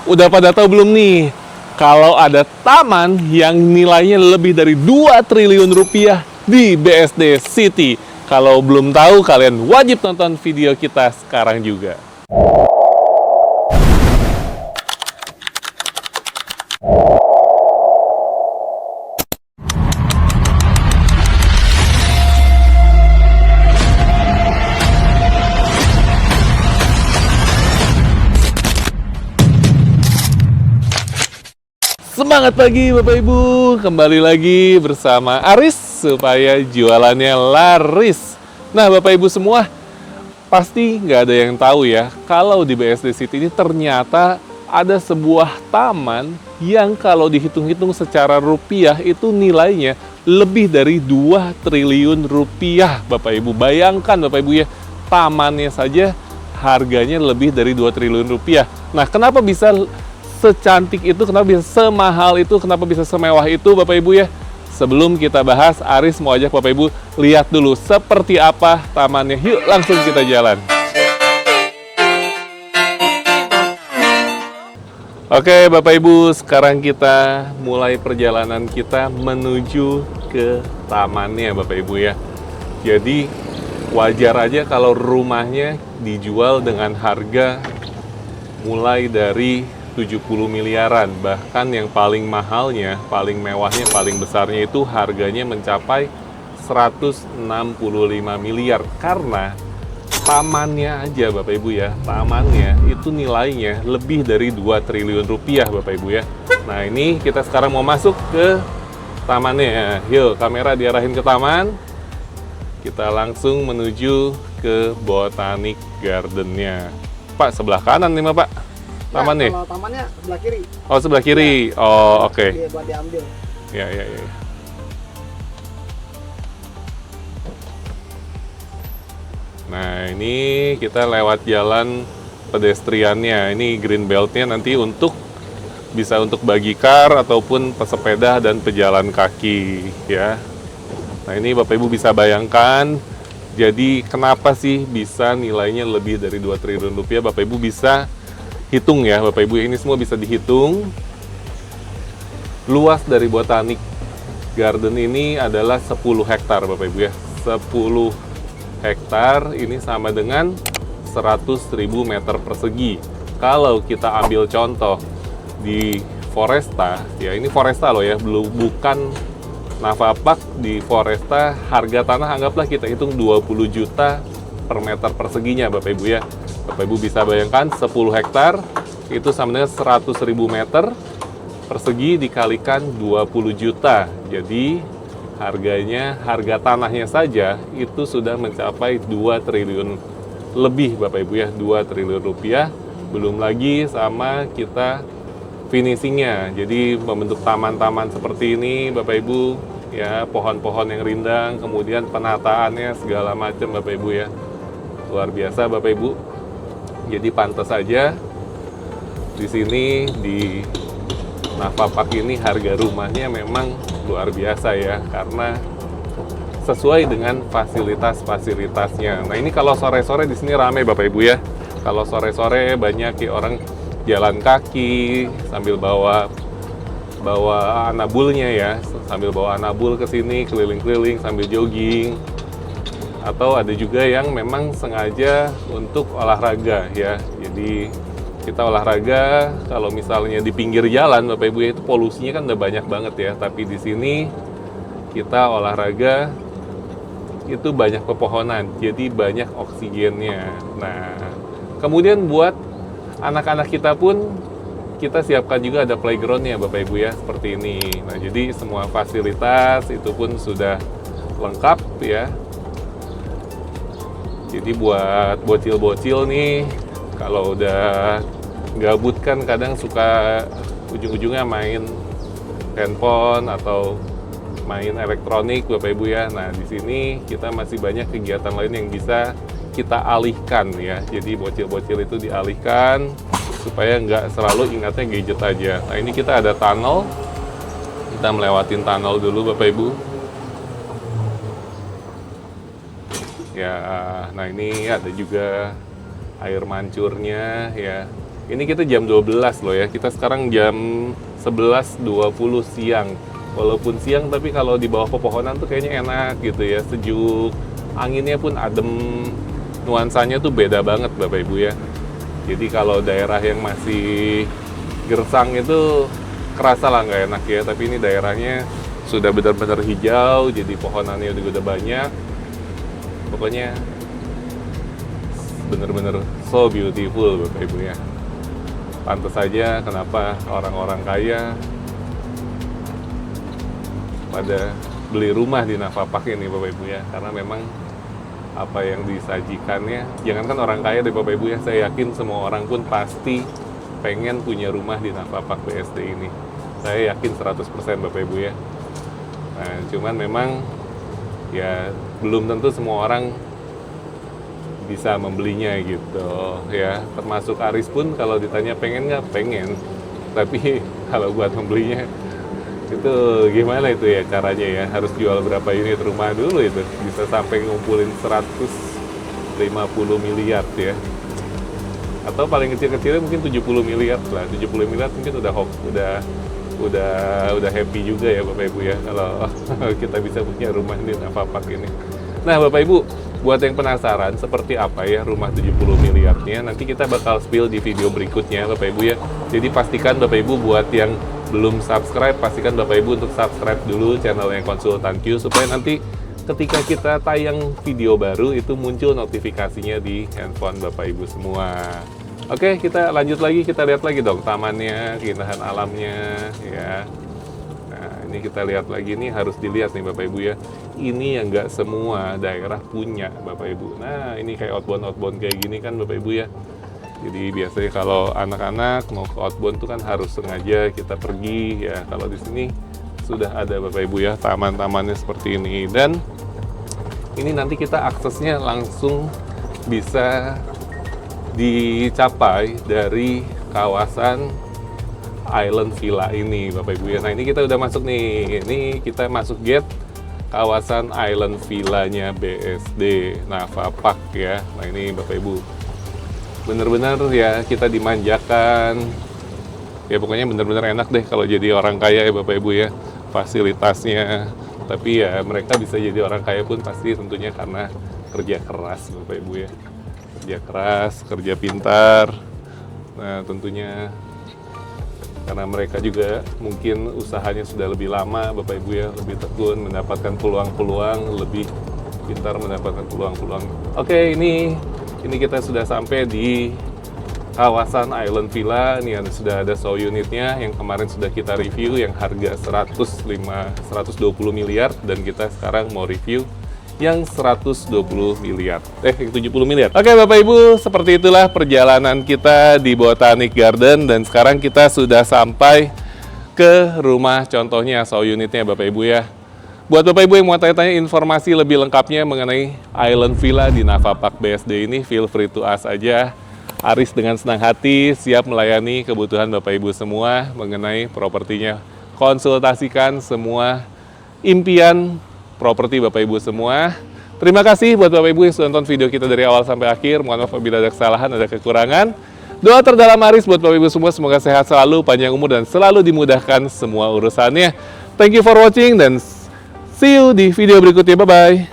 Udah pada tahu belum nih? Kalau ada taman yang nilainya lebih dari 2 triliun rupiah di BSD City. Kalau belum tahu, kalian wajib nonton video kita sekarang juga. Semangat pagi Bapak Ibu, kembali lagi bersama Aris supaya jualannya laris. Nah Bapak Ibu semua, pasti nggak ada yang tahu ya, kalau di BSD City ini ternyata ada sebuah taman yang kalau dihitung-hitung secara rupiah itu nilainya lebih dari 2 triliun rupiah Bapak Ibu. Bayangkan Bapak Ibu ya, tamannya saja harganya lebih dari 2 triliun rupiah. Nah kenapa bisa secantik itu, kenapa bisa semahal itu, kenapa bisa semewah itu Bapak Ibu ya? Sebelum kita bahas, Aris mau ajak Bapak Ibu lihat dulu seperti apa tamannya. Yuk langsung kita jalan. Oke Bapak Ibu, sekarang kita mulai perjalanan kita menuju ke tamannya Bapak Ibu ya. Jadi wajar aja kalau rumahnya dijual dengan harga mulai dari 70 miliaran, bahkan yang paling mahalnya, paling mewahnya, paling besarnya itu harganya mencapai 165 miliar karena tamannya aja Bapak Ibu ya, tamannya itu nilainya lebih dari 2 triliun rupiah Bapak Ibu ya. Nah ini kita sekarang mau masuk ke tamannya. Yuk kamera diarahin ke taman, kita langsung menuju ke Botanic Garden-nya. Pak sebelah kanan nih Pak. Taman nih? Kalau tamannya sebelah kiri. Oh, sebelah kiri. Ya. Oh, oke. Iya, buat diambil. Ya. Nah, ini kita lewat jalan pedestriannya. Ini green belt-nya nanti bisa untuk bagi car ataupun pesepeda dan pejalan kaki, ya. Nah, ini Bapak Ibu bisa bayangkan. Jadi, kenapa sih bisa nilainya lebih dari 2 triliun rupiah? Bapak Ibu bisa hitung ya Bapak Ibu, ini semua bisa dihitung. Luas dari Botanic Garden ini adalah 10 hektar Bapak Ibu ya. 10 hektar ini sama dengan 100.000 meter persegi. Kalau kita ambil contoh di Foresta, ya ini Foresta loh ya, bukan Navapark. Di Foresta harga tanah anggaplah kita hitung 20 juta per meter perseginya Bapak Ibu ya. Bapak Ibu bisa bayangkan 10 hektar itu sama dengan 100.000 meter persegi dikalikan 20 juta. Jadi harga tanahnya saja itu sudah mencapai 2 triliun lebih Bapak Ibu ya, 2 triliun rupiah. Belum lagi sama kita finishingnya. Jadi membentuk taman-taman seperti ini Bapak Ibu ya, pohon-pohon yang rindang, kemudian penataannya segala macam Bapak Ibu ya. Luar biasa Bapak Ibu. Jadi pantas saja di sini di Navapark ini harga rumahnya memang luar biasa ya, karena sesuai dengan fasilitas-fasilitasnya. Nah ini kalau sore-sore di sini ramai Bapak Ibu ya. Kalau sore-sore banyak ya orang jalan kaki sambil bawa anabulnya ya, sambil bawa anabul ke sini keliling-keliling sambil jogging. Atau ada juga yang memang sengaja untuk olahraga ya. Jadi kita olahraga kalau misalnya di pinggir jalan Bapak Ibu ya, itu polusinya kan udah banyak banget ya. Tapi di sini kita olahraga itu banyak pepohonan, jadi banyak oksigennya. Nah, kemudian buat anak-anak kita pun kita siapkan juga ada playgroundnya Bapak Ibu ya, seperti ini. Nah, jadi semua fasilitas itu pun sudah lengkap ya. Jadi buat bocil-bocil nih, kalau udah gabut kan kadang suka ujung-ujungnya main handphone atau main elektronik Bapak Ibu ya. Nah di sini kita masih banyak kegiatan lain yang bisa kita alihkan ya. Jadi bocil-bocil itu dialihkan supaya nggak selalu ingatnya gadget aja. Nah ini kita ada tunnel, kita melewatin tunnel dulu Bapak Ibu. Ya, nah ini ada juga air mancurnya ya. Ini kita jam 12 loh ya. Kita sekarang jam 11.20 siang. Walaupun siang, tapi kalau di bawah pepohonan tuh kayaknya enak gitu ya. Sejuk, anginnya pun adem. Nuansanya tuh beda banget Bapak Ibu ya. Jadi kalau daerah yang masih gersang itu kerasa lah nggak enak ya. Tapi ini daerahnya sudah benar-benar hijau, jadi pohonannya juga udah banyak. Pokoknya bener-bener so beautiful Bapak Ibu ya. Pantas saja kenapa orang-orang kaya pada beli rumah di Navapak ini Bapak Ibu ya. Karena memang apa yang disajikannya, jangankan orang kaya deh Bapak Ibu ya, saya yakin semua orang pun pasti pengen punya rumah di Navapak BSD ini. Saya yakin 100% Bapak Ibu ya. Nah, cuman memang ya belum tentu semua orang bisa membelinya gitu ya. Termasuk Aris pun kalau ditanya pengen nggak, pengen, tapi kalau buat membelinya itu gimana itu ya caranya ya, harus jual berapa unit rumah dulu itu bisa sampai ngumpulin 150 miliar ya, atau paling kecil-kecilnya mungkin 70 miliar lah. 70 miliar mungkin udah happy juga ya Bapak Ibu ya kalau kita bisa punya rumah di Navapak ini. Nah Bapak Ibu, buat yang penasaran seperti apa ya rumah 70 miliarnya, nanti kita bakal spill di video berikutnya Bapak Ibu ya. Jadi pastikan Bapak Ibu buat yang belum subscribe, pastikan Bapak Ibu untuk subscribe dulu channelnya Konsultan Q, supaya nanti ketika kita tayang video baru itu muncul notifikasinya di handphone Bapak Ibu semua. Oke, kita lanjut lagi, kita lihat lagi dong tamannya, keindahan alamnya ya. Nah, ini kita lihat lagi, nih harus dilihat nih Bapak Ibu ya. Ini yang nggak semua daerah punya Bapak Ibu. Nah, ini kayak outbound kayak gini kan Bapak Ibu ya. Jadi biasanya kalau anak-anak mau ke outbound tuh kan harus sengaja kita pergi ya. Kalau di sini sudah ada Bapak Ibu ya taman-tamannya seperti ini, dan ini nanti kita aksesnya langsung bisa dicapai dari kawasan Island Villa ini Bapak Ibu ya. Nah ini kita udah masuk nih, ini kita masuk gate kawasan Island Villanya BSD Navapak ya. Nah ini Bapak Ibu bener-bener ya kita dimanjakan ya, pokoknya bener-bener enak deh kalau jadi orang kaya ya Bapak Ibu ya, fasilitasnya. Tapi ya mereka bisa jadi orang kaya pun pasti tentunya karena kerja keras Bapak Ibu ya, kerja keras, kerja pintar. Nah tentunya karena mereka juga mungkin usahanya sudah lebih lama Bapak Ibu ya, lebih tekun, mendapatkan peluang-peluang, lebih pintar mendapatkan peluang-peluang. Oke, ini kita sudah sampai di kawasan Island Villa. Ini sudah ada show unitnya yang kemarin sudah kita review yang harga 120 miliar, dan kita sekarang mau review yang 120 miliar. 70 miliar. Oke Bapak Ibu, seperti itulah perjalanan kita di Botanic Garden, dan sekarang kita sudah sampai ke rumah contohnya, show unitnya Bapak Ibu ya. Buat Bapak Ibu yang mau tanya-tanya informasi lebih lengkapnya mengenai Island Villa di Navapak BSD ini, feel free to ask aja. Aris dengan senang hati siap melayani kebutuhan Bapak Ibu semua mengenai propertinya. Konsultasikan semua impian properti Bapak Ibu semua. Terima kasih buat Bapak Ibu yang sudah nonton video kita dari awal sampai akhir. Mohon maaf apabila ada kesalahan, ada kekurangan. Doa terdalam Aris buat Bapak Ibu semua, semoga sehat selalu, panjang umur, dan selalu dimudahkan semua urusannya. Thank you for watching, dan see you di video berikutnya. Bye-bye.